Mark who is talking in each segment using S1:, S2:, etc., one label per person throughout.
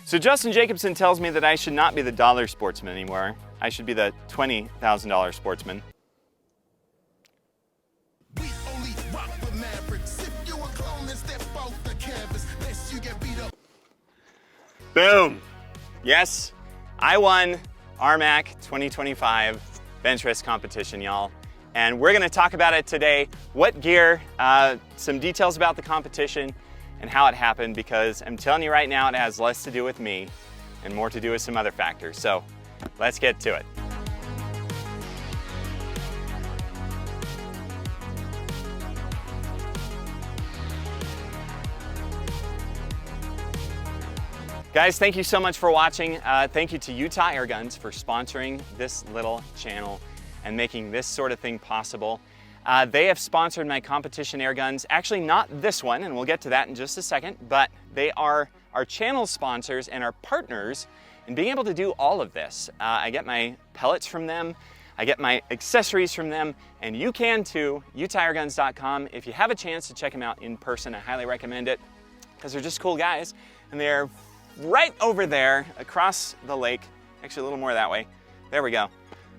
S1: So Justin Jacobson tells me that I should not be the dollar sportsman anymore. I should be the $20,000 sportsman. Boom. Yes, I won RMAC 2025 bench press competition, y'all. And we're gonna talk about it today, what gear, some details about the competition and how it happened, because I'm telling you right now, it has less to do with me and more to do with some other factors. So let's get to it. Guys, thank you so much for watching. Thank you to Utah Airguns for sponsoring this little channel and making this sort of thing possible. They have sponsored my competition airguns. Actually, not this one, and we'll get to that in just a second, but they are our channel sponsors and our partners in being able to do all of this. I get my pellets from them, I get my accessories from them, and you can too, UtahAirguns.com. If you have a chance to check them out in person, I highly recommend it, because they're just cool guys, and they're right over there across the lake, actually a little more that way. There we go.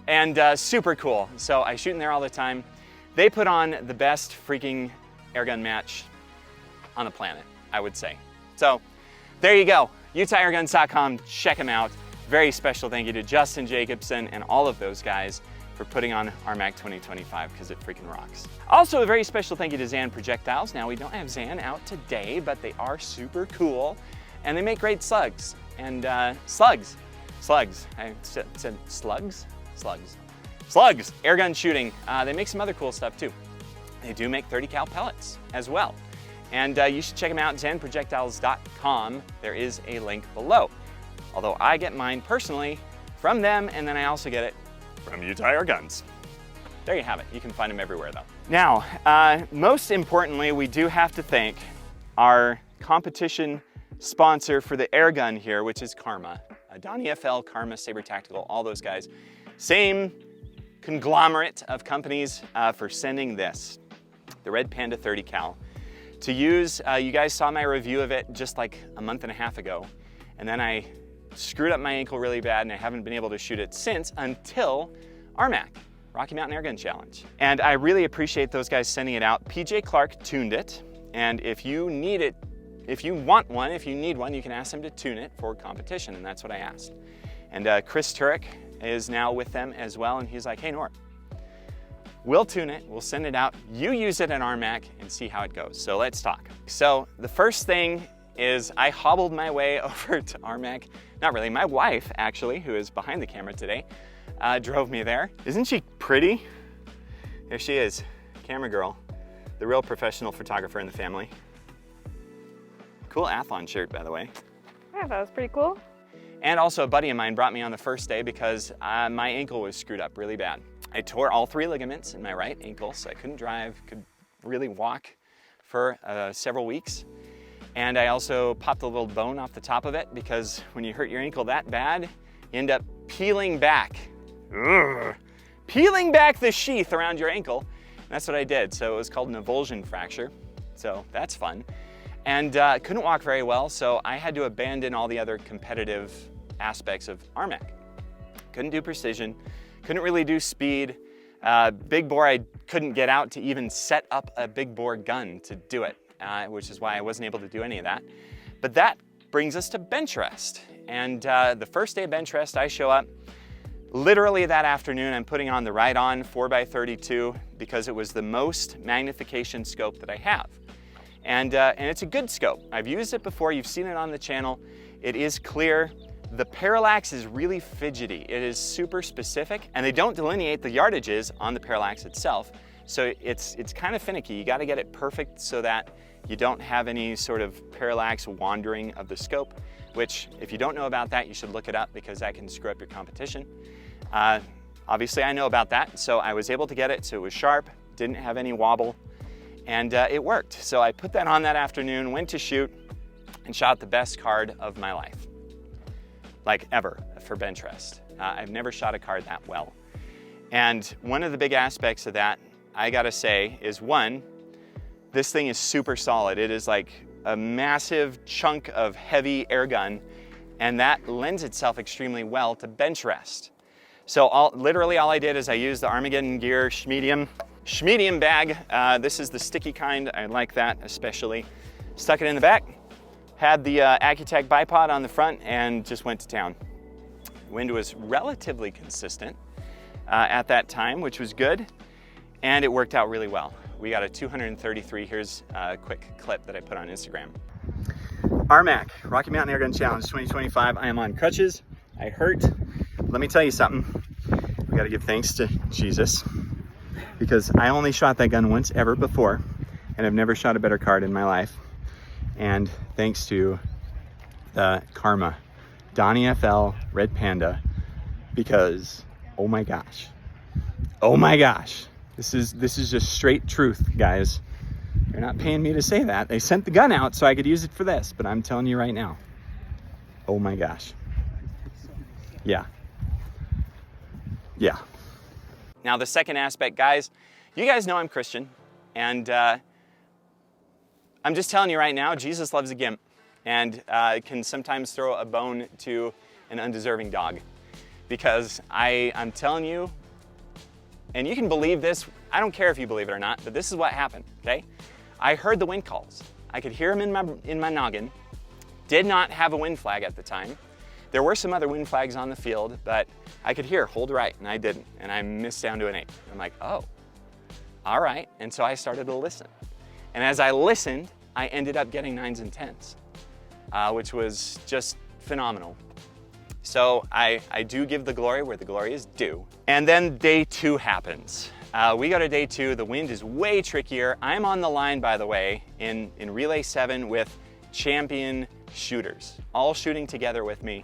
S1: And super cool. So I shoot in there all the time. They put on the best freaking airgun match on the planet, I would say. So there you go, UtahAirguns.com, check them out. Very special thank you to Justin Jacobson and all of those guys for putting on RMAC 2025, because it freaking rocks. Also, a very special thank you to Zan Projectiles. Now, we don't have Zan out today, but they are super cool. And they make great slugs. And slugs. I said slugs? Slugs, airgun shooting. They make some other cool stuff too. They do make 30 cal pellets as well. And you should check them out, zenprojectiles.com. There is a link below. Although I get mine personally from them, and then I also get it from Utah Airguns. There you have it. You can find them everywhere though. Now, most importantly, we do have to thank our competition sponsor for the airgun here, which is Karma. Donnie FL, Karma, Saber Tactical, all those guys. Same conglomerate of companies for sending this, the Red Panda 30 cal. To use, you guys saw my review of it just like a month and a half ago, and then I screwed up my ankle really bad and I haven't been able to shoot it since until RMAC, Rocky Mountain Airgun Challenge. And I really appreciate those guys sending it out. PJ Clark tuned it, and if you need it, if you want one, if you need one, you can ask them to tune it for competition, and that's what I asked. And Chris Turek is now with them as well, and he's like, hey Nort, we'll tune it, we'll send it out, you use it at RMAC and see how it goes. So let's talk. So the first thing is I hobbled my way over to RMAC. Not really, my wife actually, who is behind the camera today, drove me there. Isn't she pretty? There she is, camera girl, the real professional photographer in the family. Cool Athlon shirt, by the way.
S2: Yeah, that was pretty cool.
S1: And also a buddy of mine brought me on the first day because my ankle was screwed up really bad. I tore all 3 ligaments in my right ankle, so I couldn't drive, could really walk for several weeks. And I also popped a little bone off the top of it, because when you hurt your ankle that bad, you end up peeling back. Peeling back the sheath around your ankle. And that's what I did. So it was called an avulsion fracture. So that's fun. And couldn't walk very well, so I had to abandon all the other competitive aspects of RMAC. Couldn't do precision, couldn't really do speed. Big bore, I couldn't get out to even set up a big bore gun to do it, which is why I wasn't able to do any of that. But that brings us to bench rest. And the first day of bench rest, I show up. Literally that afternoon, I'm putting on the Right-On 4x32 because it was the most magnification scope that I have. And it's a good scope. I've used it before, you've seen it on the channel. It is clear. The parallax is really fidgety. It is super specific, and they don't delineate the yardages on the parallax itself. So it's kind of finicky. You gotta get it perfect so that you don't have any sort of parallax wandering of the scope, which if you don't know about that, you should look it up, because that can screw up your competition. Obviously I know about that, so I was able to get it so it was sharp, didn't have any wobble, and it worked. So I put that on that afternoon, went to shoot, and shot the best card of my life. Like ever, for bench rest. I've never shot a card that well. And one of the big aspects of that, I gotta say, is one, this thing is super solid. It is like a massive chunk of heavy air gun, and that lends itself extremely well to bench rest. So literally all I did is I used the Armageddon Gear Schmedium bag. This is the sticky kind. I like that especially. Stuck it in the back, had the Accutech bipod on the front, and just went to town. Wind was relatively consistent at that time, which was good, and it worked out really well. We got a 233. Here's a quick clip that I put on Instagram. RMAC, Rocky Mountain Airgun Challenge 2025. I am on crutches. I hurt. Let me tell you something. We gotta give thanks to Jesus, because I only shot that gun once ever before, and I've never shot a better card in my life. And thanks to the karma, Donnie FL, Red Panda, because oh my gosh, this is just straight truth, guys. They're not paying me to say that. They sent the gun out so I could use it for this, but I'm telling you right now, oh my gosh. Yeah. Now the second aspect, guys, you guys know I'm Christian, and I'm just telling you right now, Jesus loves a gimp, and can sometimes throw a bone to an undeserving dog. Because I'm telling you, and you can believe this, I don't care if you believe it or not, but this is what happened, okay? I heard the wind calls. I could hear them in my noggin. Did not have a wind flag at the time. There were some other wind flags on the field, but I could hear hold right, and I didn't, and I missed down to an 8. I'm like, oh, all right, and so I started to listen. And as I listened, I ended up getting 9s and 10s, which was just phenomenal. So I do give the glory where the glory is due. And then day 2 happens. We go to day 2, the wind is way trickier. I'm on the line, by the way, in relay 7 with champion shooters, all shooting together with me.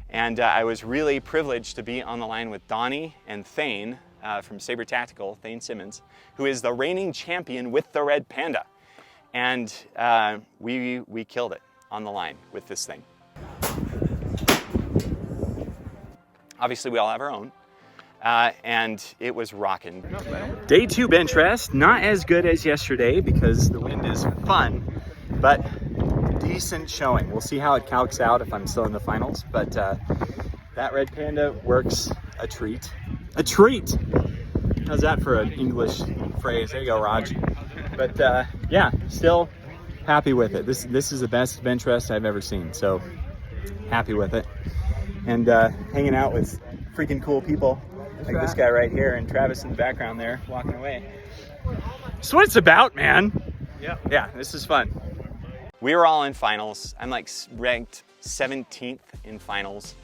S1: And I was really privileged to be on the line with Donnie and Thane from Sabre Tactical, Thane Simmons, who is the reigning champion with the Red Panda. And we killed it on the line with this thing. Obviously, we all have our own, and it was rocking. Day 2 bench rest, not as good as yesterday because the wind is fun, but decent showing. We'll see how it calcs out if I'm still in the finals, but that Red Panda works a treat. A treat! How's that for an English phrase? There you go, Raj. But yeah, still happy with it. This is the best bench rest I've ever seen, so happy with it. And hanging out with freaking cool people like this guy right here and Travis in the background there walking away. That's what it's about, man. Yeah, this is fun. We were all in finals. I'm like ranked 17th in finals,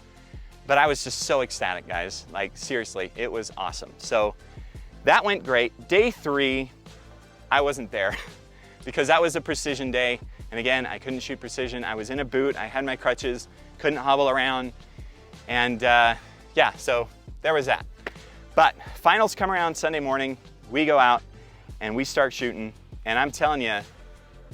S1: but I was just so ecstatic, guys. Like seriously, it was awesome. So that went great. Day 3, I wasn't there because that was a precision day. And again, I couldn't shoot precision. I was in a boot. I had my crutches, couldn't hobble around. And yeah, so there was that. But finals come around Sunday morning. We go out and we start shooting. And I'm telling you,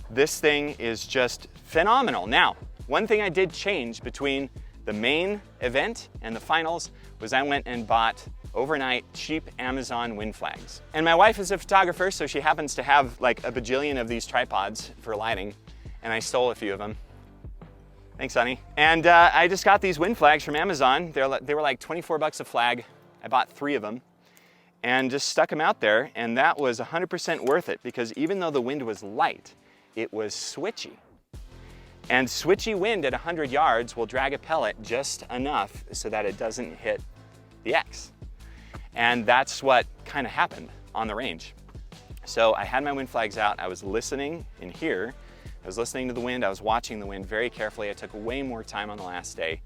S1: this thing is just phenomenal. Now, one thing I did change between the main event and the finals was I went and bought overnight cheap Amazon wind flags. And my wife is a photographer, so she happens to have like a bajillion of these tripods for lighting, and I stole a few of them. Thanks, honey. And I just got these wind flags from Amazon. They were like 24 bucks a flag. I bought 3 of them and just stuck them out there, and that was 100% worth it because even though the wind was light, it was switchy. And switchy wind at 100 yards will drag a pellet just enough so that it doesn't hit the X. And that's what kind of happened on the range. So I had my wind flags out. I was listening in here. I was listening to the wind. I was watching the wind very carefully. I took way more time on the last day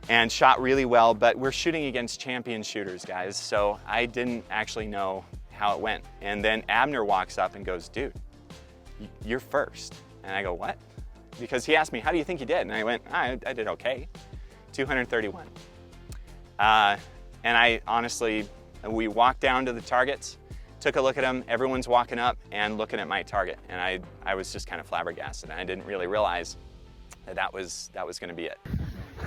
S1: and shot really well, but we're shooting against champion shooters, guys. So I didn't actually know how it went. And then Abner walks up and goes, dude, you're first. And I go, what? Because he asked me, how do you think you did? And I went, I did okay, 231. And I honestly, we walked down to the targets, took a look at them, everyone's walking up and looking at my target. And I was just kind of flabbergasted, and I didn't really realize that was gonna be it.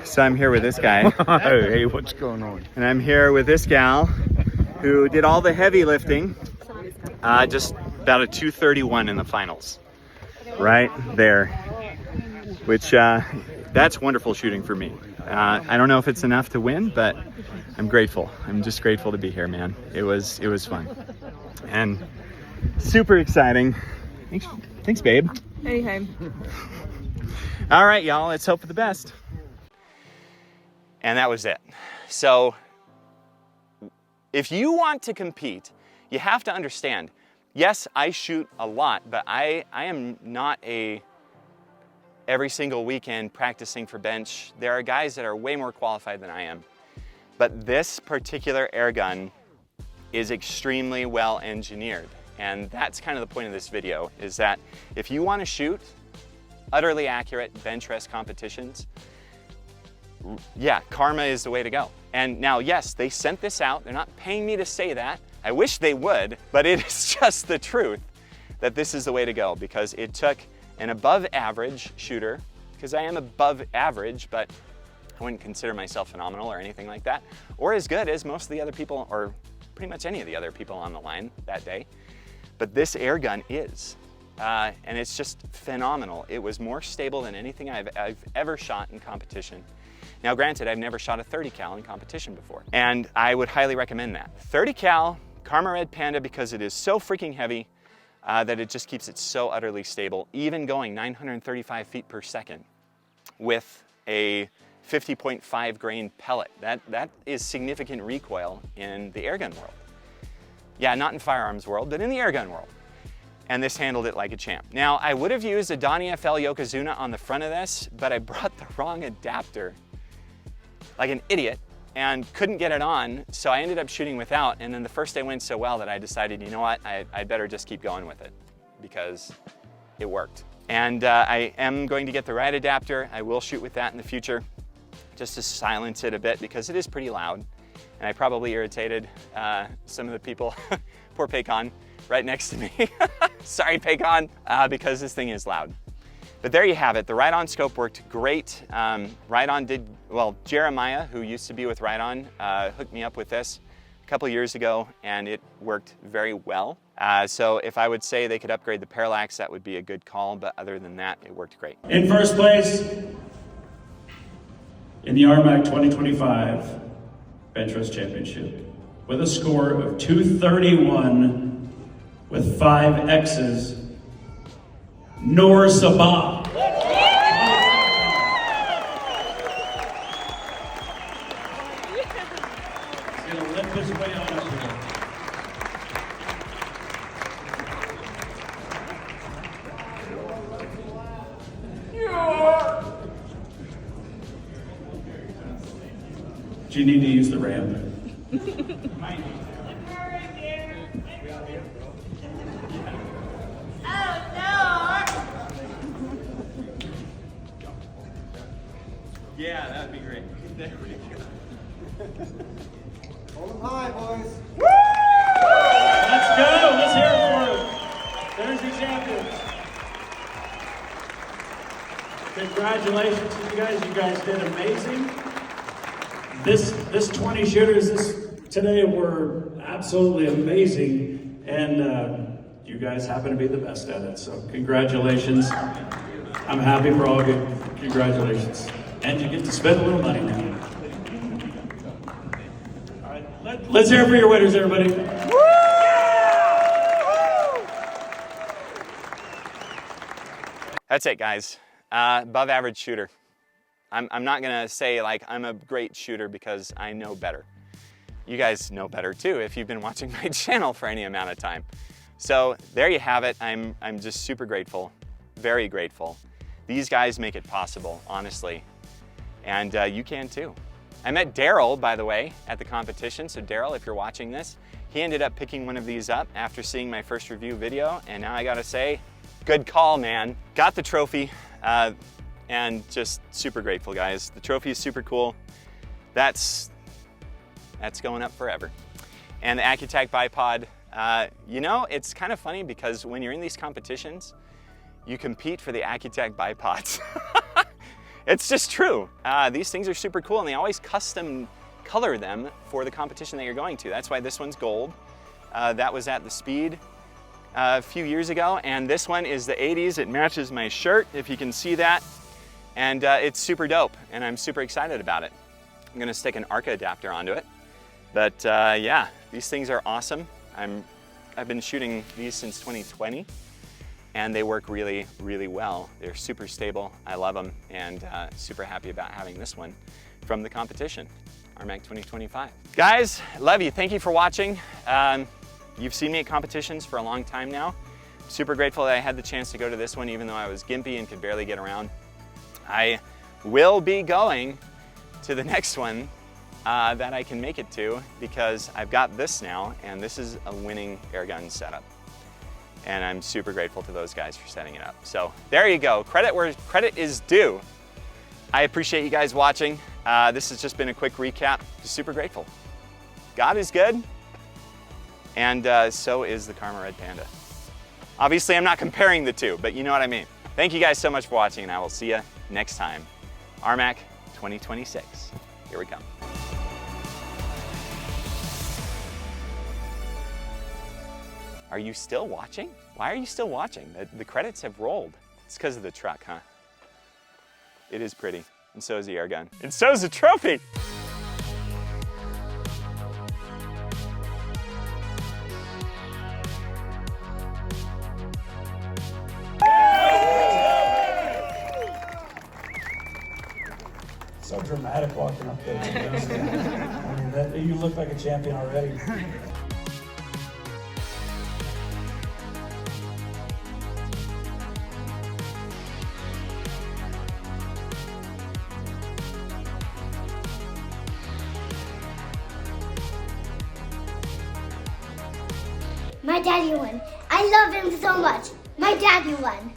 S1: So I'm here with this guy.
S3: Hey, what's going on?
S1: And I'm here with this gal who did all the heavy lifting, just about a 231 in the finals. Right there, which That's wonderful shooting for me. I don't know if it's enough to win, but I'm grateful. I'm just grateful to be here, man. It was fun and super exciting. Thanks, babe.
S2: Anytime.
S1: All right, y'all, let's hope for the best. And that was it. So if you want to compete, you have to understand, yes, I shoot a lot, but I am not every single weekend practicing for bench. There are guys that are way more qualified than I am. But this particular air gun is extremely well engineered. And that's kind of the point of this video, is that if you want to shoot utterly accurate bench rest competitions, yeah, Karma is the way to go. And now, yes, they sent this out. They're not paying me to say that. I wish they would, but it is just the truth that this is the way to go, because it took an above average shooter, because I am above average, but I wouldn't consider myself phenomenal or anything like that, or as good as most of the other people, or pretty much any of the other people on the line that day. But this air gun is, and it's just phenomenal. It was more stable than anything I've ever shot in competition. Now granted, I've never shot a 30 cal in competition before, and I would highly recommend that. 30 cal, Karma Red Panda, because it is so freaking heavy that it just keeps it so utterly stable, even going 935 feet per second with a 50.5 grain pellet. That is significant recoil in the airgun world. Yeah, not in firearms world, but in the airgun world. And this handled it like a champ. Now, I would have used a Donnie FL Yokozuna on the front of this, but I brought the wrong adapter like an idiot and couldn't get it on, so I ended up shooting without, and then the first day went so well that I decided, you know what, I better just keep going with it because it worked. And I am going to get the right adapter. I will shoot with that in the future just to silence it a bit because it is pretty loud, and I probably irritated some of the people, poor Paycon, right next to me. Sorry, Paycon, because this thing is loud. But there you have it. The Ride-On scope worked great. Ride-On did, well, Jeremiah, who used to be with Ride-On, hooked me up with this a couple years ago, and it worked very well. So if I would say they could upgrade the parallax, that would be a good call, but other than that, it worked great.
S4: In first place in the RMAC 2025 Bench Rest Championship with a score of 231 with 5 X's, Noor Sabah. He's gonna lift his way on up here. Do you need to use the ramp?
S1: Yeah, that would be great. There we go.
S5: Hold them high, boys.
S4: Let's go. Let's hear it for him. There's your champions. Congratulations to you guys. You guys did amazing. This 20 shooters today were absolutely amazing, and you guys happen to be the best at it. So congratulations. I'm happy for all of you. Congratulations. And you get to spend a little money now. All right, let's hear it for your winners, everybody.
S1: That's it, guys. Above average shooter. I'm not gonna say like I'm a great shooter because I know better. You guys know better too if you've been watching my channel for any amount of time. So there you have it. I'm just super grateful, very grateful. These guys make it possible, honestly. And you can too. I met Daryl, by the way, at the competition. So Daryl, if you're watching this, he ended up picking one of these up after seeing my first review video. And now I gotta say, good call, man. Got the trophy and just super grateful, guys. The trophy is super cool. That's going up forever. And the AccuTac bipod, you know, it's kind of funny because when you're in these competitions, you compete for the AccuTac bipods. It's just true. These things are super cool, and they always custom color them for the competition that you're going to. That's why this one's gold. That was at the Speed a few years ago, and this one is the 80s. It matches my shirt, if you can see that. And it's super dope, and I'm super excited about it. I'm gonna stick an ARCA adapter onto it. But yeah, these things are awesome. I've been shooting these since 2020, and they work really, really well. They're super stable, I love them, and super happy about having this one from the competition, RMAC 2025. Guys, love you, thank you for watching. You've seen me at competitions for a long time now. Super grateful that I had the chance to go to this one, even though I was gimpy and could barely get around. I will be going to the next one that I can make it to, because I've got this now, and this is a winning airgun setup. And I'm super grateful to those guys for setting it up. So there you go, credit where credit is due. I appreciate you guys watching. This has just been a quick recap. Just super grateful. God is good, and so is the Karma Red Panda. Obviously, I'm not comparing the two, but you know what I mean. Thank you guys so much for watching, and I will see you next time. RMAC 2026. Here we come. Are you still watching? Why are you still watching? The credits have rolled. It's because of the truck, huh? It is pretty, and so is the airgun. And so is the trophy!
S4: So dramatic walking up there. I mean, you look like a champion already.
S6: My daddy won. I love him so much. My daddy won.